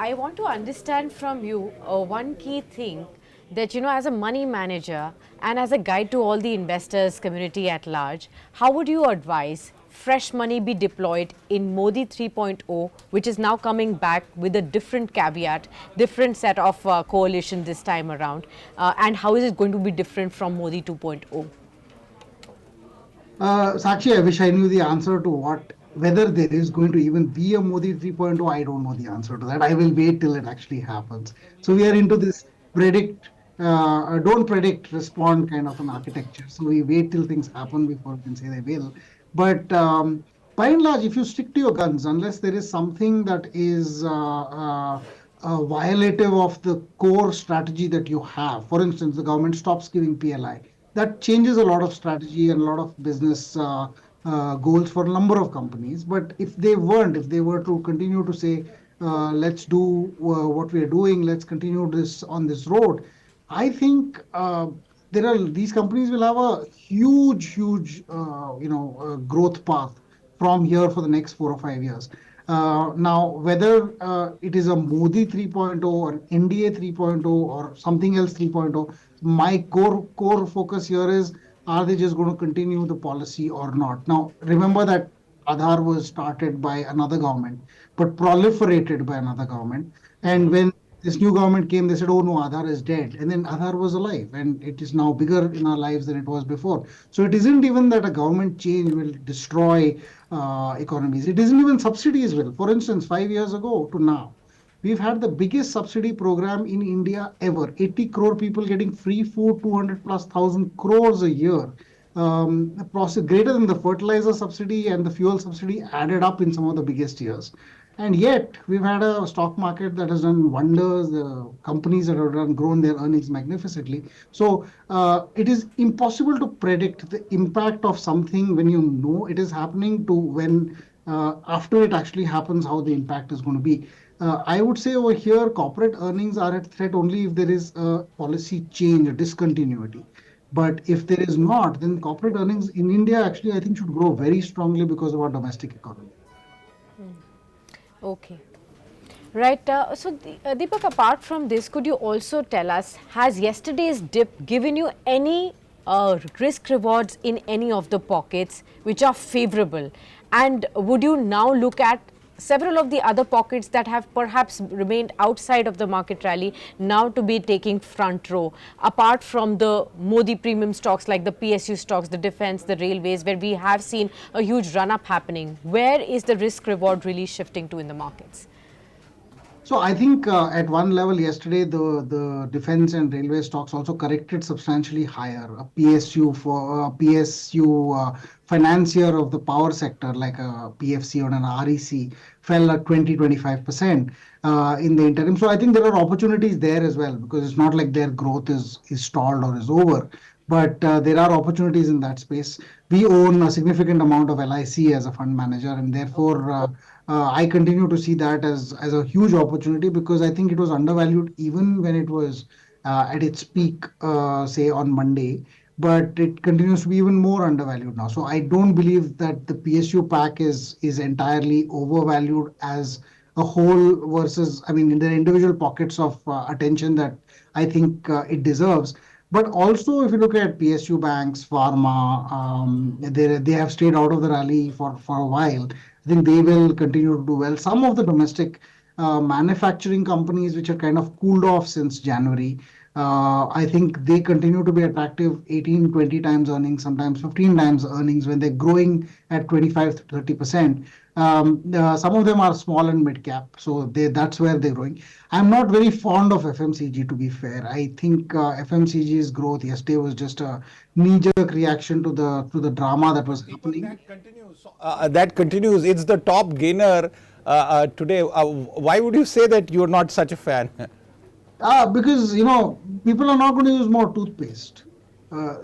I want to understand from you one key thing that, as a money manager and as a guide to all the investors community at large, how would you advise fresh money be deployed in Modi 3.0, which is now coming back with a different caveat, different set of coalition this time around, and how is it going to be different from Modi 2.0? Sakshi, I wish I knew the answer to whether there is going to even be a Modi 3.0. I don't know the answer to that. I will wait till it actually happens. So we are into this predict, don't predict, respond kind of an architecture. So we wait till things happen before we can say they will. But by and large, if you stick to your guns, unless there is something that is violative of the core strategy that you have, for instance, the government stops giving PLI, that changes a lot of strategy and a lot of business goals for a number of companies. But if they were to continue to say, let's do what we are doing, let's continue this on this road, I think these companies will have a huge, growth path from here for the next 4 or 5 years. Now, whether it is a Modi 3.0 or NDA 3.0 or something else 3.0, my core focus here is, are they just going to continue the policy or not? Now, remember that Aadhaar was started by another government, but proliferated by another government. And when this new government came, they said, oh no, Aadhaar is dead. And then Aadhaar was alive and it is now bigger in our lives than it was before. So it isn't even that a government change will destroy economies. It isn't even subsidies will. For instance, 5 years ago to now, we've had the biggest subsidy program in India ever. 80 crore people getting free food, 200 plus thousand crores a year. A process greater than the fertilizer subsidy and the fuel subsidy added up in some of the biggest years. And yet, we've had a stock market that has done wonders. The companies that have grown their earnings magnificently. So it is impossible to predict the impact of something when you know it is happening to when after it actually happens, how the impact is going to be. I would say over here, corporate earnings are at threat only if there is a policy change, a discontinuity. But if there is not, then corporate earnings in India actually, I think, should grow very strongly because of our domestic economy. Okay. Right. Deepak, apart from this, could you also tell us, has yesterday's dip given you any risk rewards in any of the pockets which are favorable? And would you now look at several of the other pockets that have perhaps remained outside of the market rally now to be taking front row, apart from the Modi premium stocks like the PSU stocks, the defense, the railways, where we have seen a huge run up happening? Where is the risk reward really shifting to in the markets? So I think at one level yesterday, the defense and railway stocks also corrected substantially higher. A PSU for PSU financier of the power sector, like a PFC or an REC, fell at 20-25% in the interim. So I think there are opportunities there as well, because it's not like their growth is stalled or is over. But there are opportunities in that space. We own a significant amount of LIC as a fund manager, and therefore I continue to see that as a huge opportunity, because I think it was undervalued even when it was at its peak, say on Monday. But it continues to be even more undervalued now. So I don't believe that the PSU pack is entirely overvalued as a whole versus, I mean, in the individual pockets of attention that I think it deserves. But also, if you look at PSU banks, pharma, they have stayed out of the rally for a while. I think they will continue to do well. Some of the domestic manufacturing companies, which are kind of cooled off since January, I think they continue to be attractive, 18, 20 times earnings, sometimes 15 times earnings when they're growing at 25 to 30%. Some of them are small and mid cap, so that's where they're growing. I'm not very fond of FMCG, to be fair. I think FMCG's growth yesterday was just a knee-jerk reaction to the drama that was Deepak, happening. that continues. That continues. It's the top gainer today. Why would you say that you're not such a fan? Because people are not going to use more toothpaste.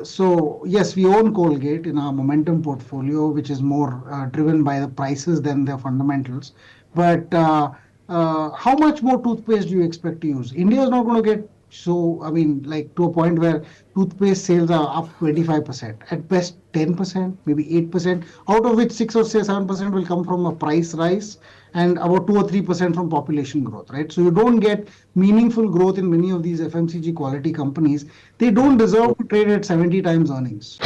So yes, we own Colgate in our momentum portfolio, which is more driven by the prices than the fundamentals. But how much more toothpaste do you expect to use? India is not going to get So, I mean, like to a point where toothpaste sales are up 25%, at best 10%, maybe 8%, out of which 6 or say 7% will come from a price rise and about 2 or 3% from population growth, right? So you don't get meaningful growth in many of these FMCG quality companies. They don't deserve to trade at 70 times earnings.